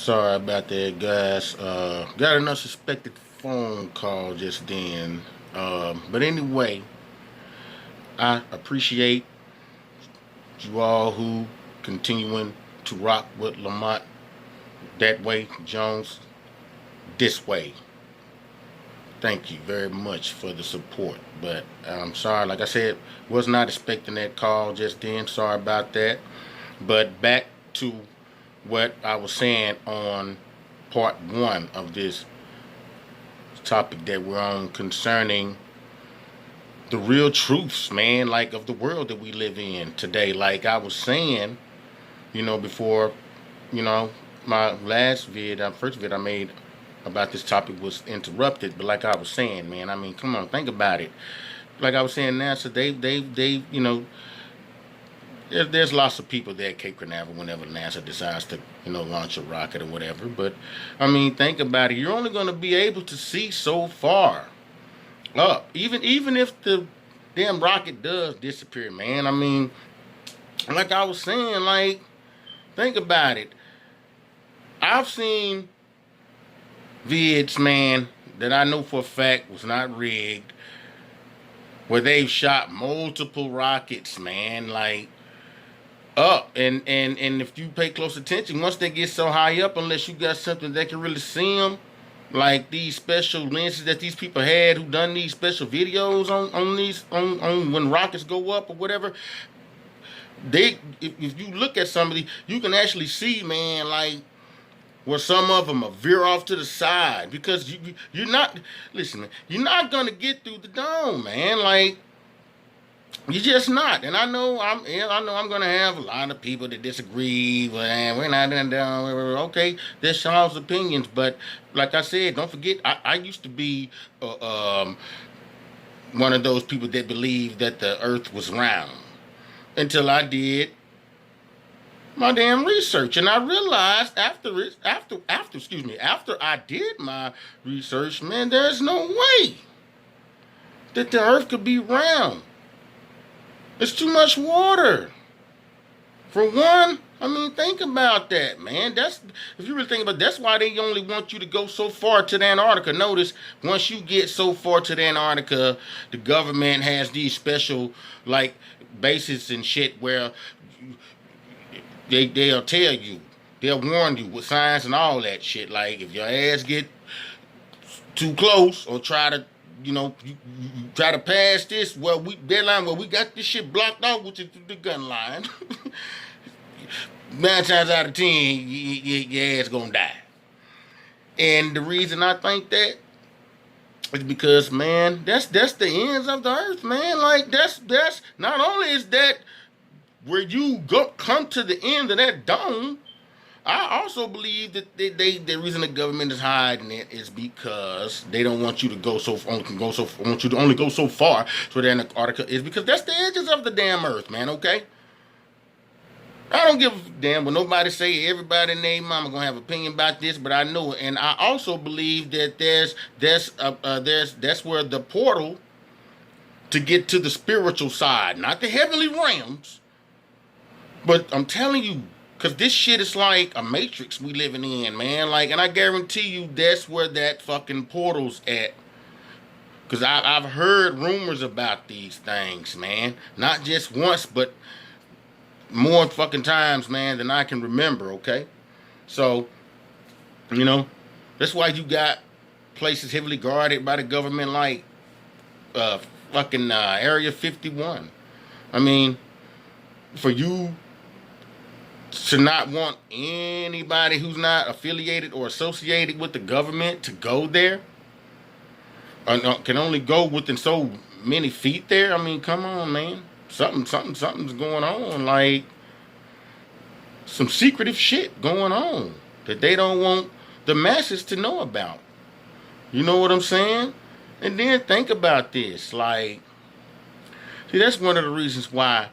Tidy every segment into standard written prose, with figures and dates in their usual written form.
Sorry about that, guys. Got an unsuspected phone call just then. But anyway, I appreciate you all who continuing to rock with Lamont that way, Jones this way. Thank you very much for the support. But I'm sorry, like I said, was not expecting that call just then. Sorry about that. But back to what I was saying on part one of this topic that we're on concerning the real truths, man, like of the world that we live in today. Like I was saying, before, you know, my first vid I made about this topic was interrupted. But like I was saying, man, I mean, come on, think about it. Like I was saying, NASA, there's lots of people there at Cape Canaveral whenever NASA decides to, launch a rocket or whatever. But I mean, think about it. You're only going to be able to see so far up. Even if the damn rocket does disappear, man. I mean, like I was saying, like, think about it. I've seen vids, man, that I know for a fact was not rigged, where they've shot multiple rockets, man, like up. And if you pay close attention, once they get so high up, unless you got something that can really see them, like these special lenses that these people had who done these special videos on when rockets go up or whatever, if you look at somebody, you can actually see, man, like where some of them will veer off to the side because you're not, listen, man, you're not gonna get through the dome, man. Like, you're just not. And I know I'm gonna have a lot of people that disagree. Well, we're not in down. Okay, that's y'all's opinions, but like I said, don't forget, I used to be one of those people that believed that the Earth was round until I did my damn research, and I realized after I did my research, man, there's no way that the Earth could be round. It's too much water. For one, I mean, think about that, man. If you really think about it, that's why they only want you to go so far to the Antarctica. Notice, once you get so far to the Antarctica, the government has these special, like, bases and shit where they'll tell you, they'll warn you with signs and all that shit. Like, if your ass get too close or try to, you try to pass this, deadline where we got this shit blocked off, which is the gun line. 9 times out of 10, your ass gonna die. And the reason I think that is because, man, that's the ends of the earth, man. Like, that's not only is that where you come to the end of that dome, I also believe that the reason the government is hiding it is because they don't want you to want you to only go so far to the Antarctica, is because that's the edges of the damn earth, man. Okay, I don't give a damn what nobody say. Everybody and their mama gonna have an opinion about this, but I know it, and I also believe that that's where the portal to get to the spiritual side, not the heavenly realms. But I'm telling you, because this shit is like a matrix we living in, man. Like, and I guarantee you that's where that fucking portal's at. Because I've heard rumors about these things, man. Not just once, but more fucking times, man, than I can remember, okay? So, that's why you got places heavily guarded by the government like Area 51. I mean, for you to not want anybody who's not affiliated or associated with the government to go there, or can only go within so many feet there. I mean, come on, man. Something's going on. Like, some secretive shit going on that they don't want the masses to know about. You know what I'm saying? And then think about this. Like, see, that's one of the reasons why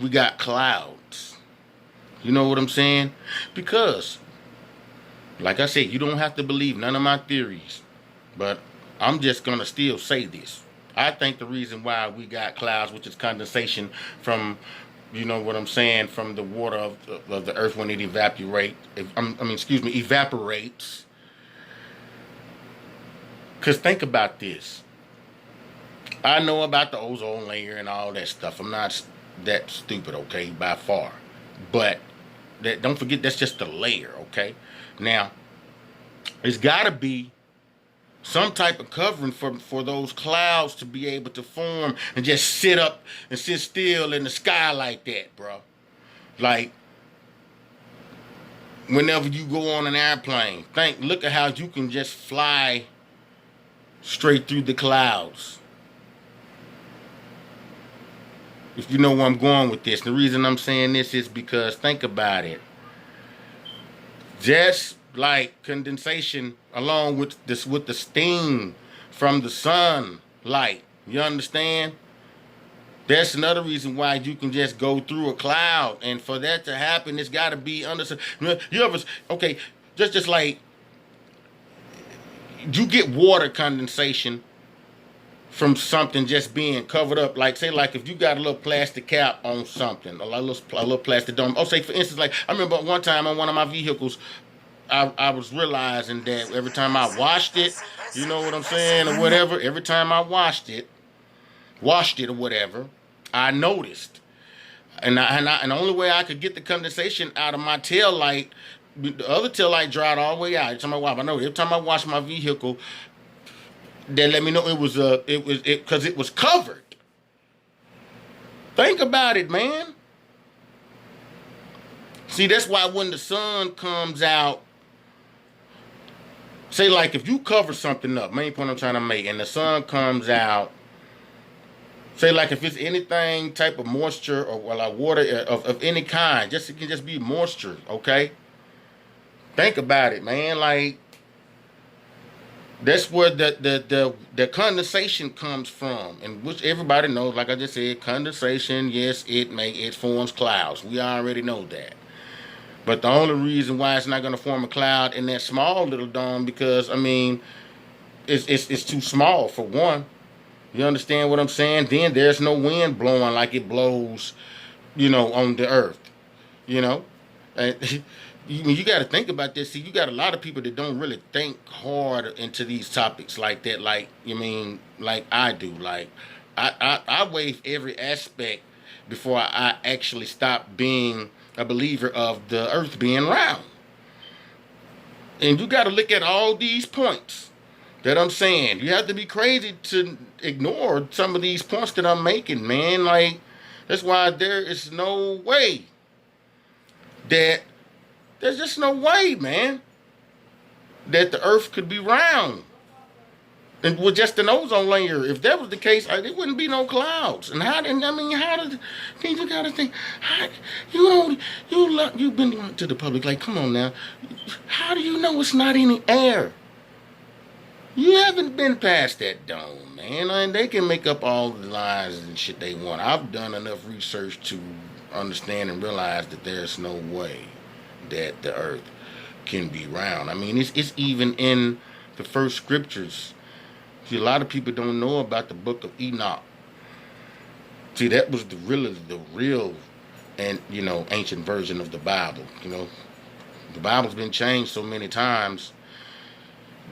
we got clouds. You know what I'm saying? Because, like I said, you don't have to believe none of my theories. But I'm just going to still say this. I think the reason why we got clouds, which is condensation from You know what I'm saying? From the water of the earth when it evaporates. Because think about this. I know about the ozone layer and all that stuff. I'm not that stupid, okay, by far. But don't forget that's just the layer, okay? Now, it's got to be some type of covering for those clouds to be able to form and just sit up and sit still in the sky like that, bro. Like whenever you go on an airplane, look at how you can just fly straight through the clouds. If you know where I'm going with this, the reason I'm saying this is because think about it. Just like condensation along with the steam from the sunlight. You understand? That's another reason why you can just go through a cloud, and for that to happen, it's got to be under. You ever okay? Just like you get water condensation from something just being covered up. Like say, like if you got a little plastic cap on something, a little plastic dome. Oh, say for instance, like I remember one time on one of my vehicles, I was realizing that every time I washed it, you know what I'm saying, or whatever. Every time I washed it or whatever, I noticed, and the only way I could get the condensation out of my tail light, the other tail light dried all the way out. Every time I washed my vehicle, they let me know it was because it was covered. Think about it, man. See, that's why when the sun comes out, say like if you cover something up, main point I'm trying to make, and the sun comes out. Say like if it's anything type of moisture or like water of any kind, it can just be moisture, okay? Think about it, man. Like that's where the condensation comes from, and which everybody knows. Like I just said, condensation, yes, it forms clouds. We already know that. But the only reason why it's not going to form a cloud in that small little dome because I mean, it's too small for one. You understand what I'm saying? Then there's no wind blowing like it blows, on the earth. You know? And you got to think about this. See, you got a lot of people that don't really think hard into these topics like that, like I do. Like, I weigh every aspect before I actually stop being a believer of the earth being round. And you got to look at all these points that I'm saying. You have to be crazy to ignore some of these points that I'm making, man. Like, that's why there's just no way, man, that the earth could be round. And with just an ozone layer, if that was the case, there wouldn't be no clouds. And you gotta think, you've been to the public, like, come on now, how do you know it's not any air? You haven't been past that dome, man. And they can make up all the lies and shit they want. I've done enough research to understand and realize that there's no way that the earth can be round. I mean, it's even in the first scriptures. See, a lot of people don't know about the book of Enoch. See, that was the real and ancient version of the Bible. The Bible's been changed so many times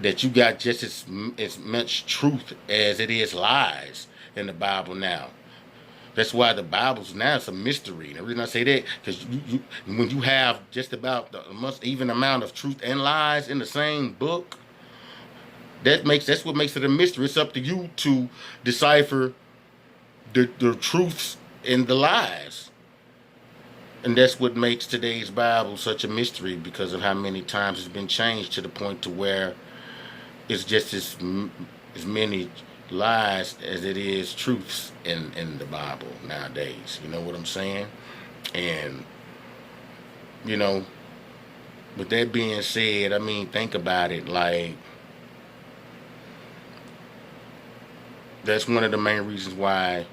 that you got just as much truth as it is lies in the Bible now. That's why the Bible's now is a mystery. And the reason I say that, because when you have just about the most even amount of truth and lies in the same book, that's what makes it a mystery. It's up to you to decipher the truths and the lies. And that's what makes today's Bible such a mystery, because of how many times it's been changed to the point to where it's just as many lies as it is truths in the Bible nowadays. You know what I'm saying? And, with that being said, I mean, think about it. Like, that's one of the main reasons why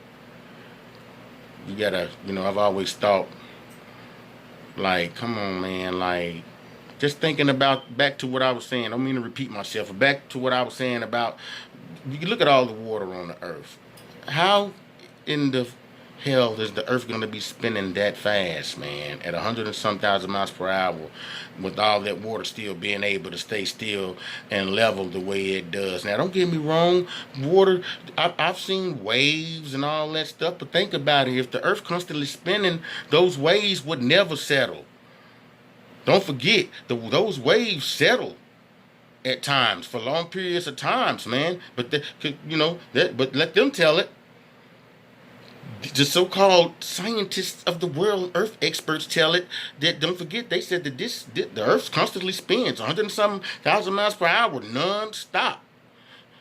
you gotta, I've always thought, like, come on, man, like, just thinking about, back to what I was saying, I don't mean to repeat myself, but back to what I was saying about, you look at all the water on the earth. How in the hell is the earth going to be spinning that fast, man, at 100 and some thousand miles per hour, with all that water still being able to stay still and level the way it does? Now, don't get me wrong, water, I've seen waves and all that stuff, but think about it. If the earth constantly spinning, those waves would never settle. Don't forget, those waves settle at times for long periods of times, man. But but let them tell it. The so-called scientists of the world, Earth experts, tell it that, don't forget, they said that the Earth constantly spins 100 and some thousand miles per hour non-stop.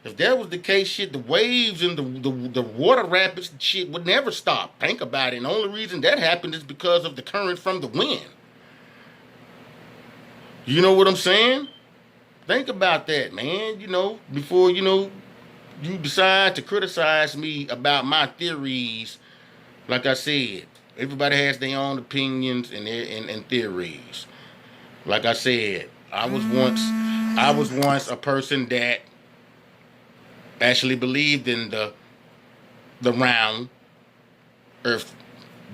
If that was the case, shit, the waves and the water rapids and shit would never stop. Think about it. And the only reason that happened is because of the current from the wind. You know what I'm saying? Think about that, man. Before you decide to criticize me about my theories. Like I said, everybody has their own opinions and theories. Like I said, I was once a person that actually believed in the round earth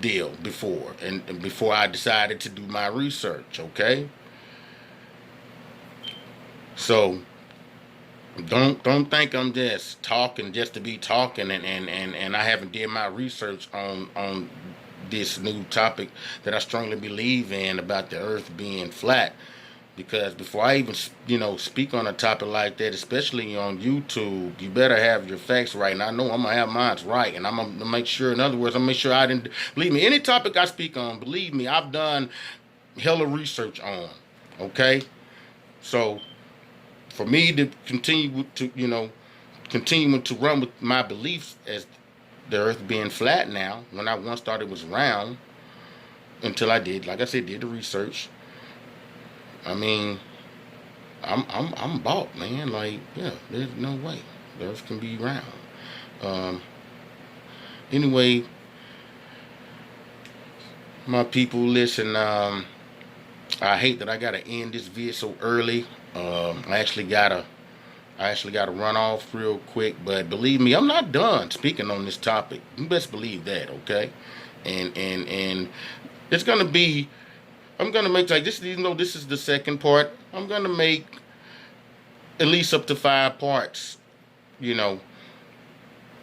deal before, and before I decided to do my research, okay? So don't think I'm just talking just to be talking, and I haven't did my research on this new topic that I strongly believe in about the earth being flat. Because before I even speak on a topic like that, especially on YouTube, you better have your facts right. And I know I'm gonna have mine right, and I'm gonna make sure. In other words, I'm gonna make sure I didn't, believe me, any topic I speak on, believe me, I've done hella research on. Okay, so for me to continue to run with my beliefs as the earth being flat now, when I once thought it was round, until I did, like I said, did the research. I mean, I'm bought, man. Like, yeah, there's no way the earth can be round. Anyway, my people, listen, I hate that I gotta end this vid so early. I actually gotta run off real quick, but believe me, I'm not done speaking on this topic. You best believe that, okay? And it's gonna be, I'm gonna make, like this, even though this is the second part, I'm gonna make at least up to 5 parts,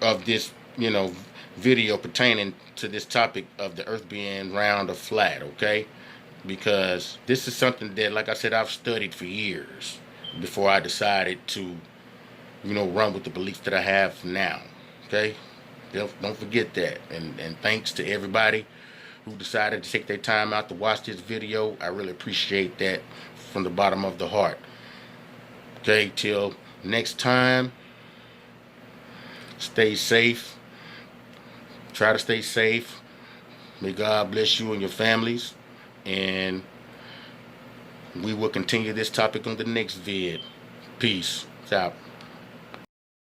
of this, video pertaining to this topic of the earth being round or flat, okay? Because this is something that, like I said, I've studied for years before I decided to, run with the beliefs that I have now. Okay? Don't forget that. And thanks to everybody who decided to take their time out to watch this video. I really appreciate that from the bottom of the heart. Okay, till next time, stay safe. Try to stay safe. May God bless you and your families. And we will continue this topic on the next vid. Peace out.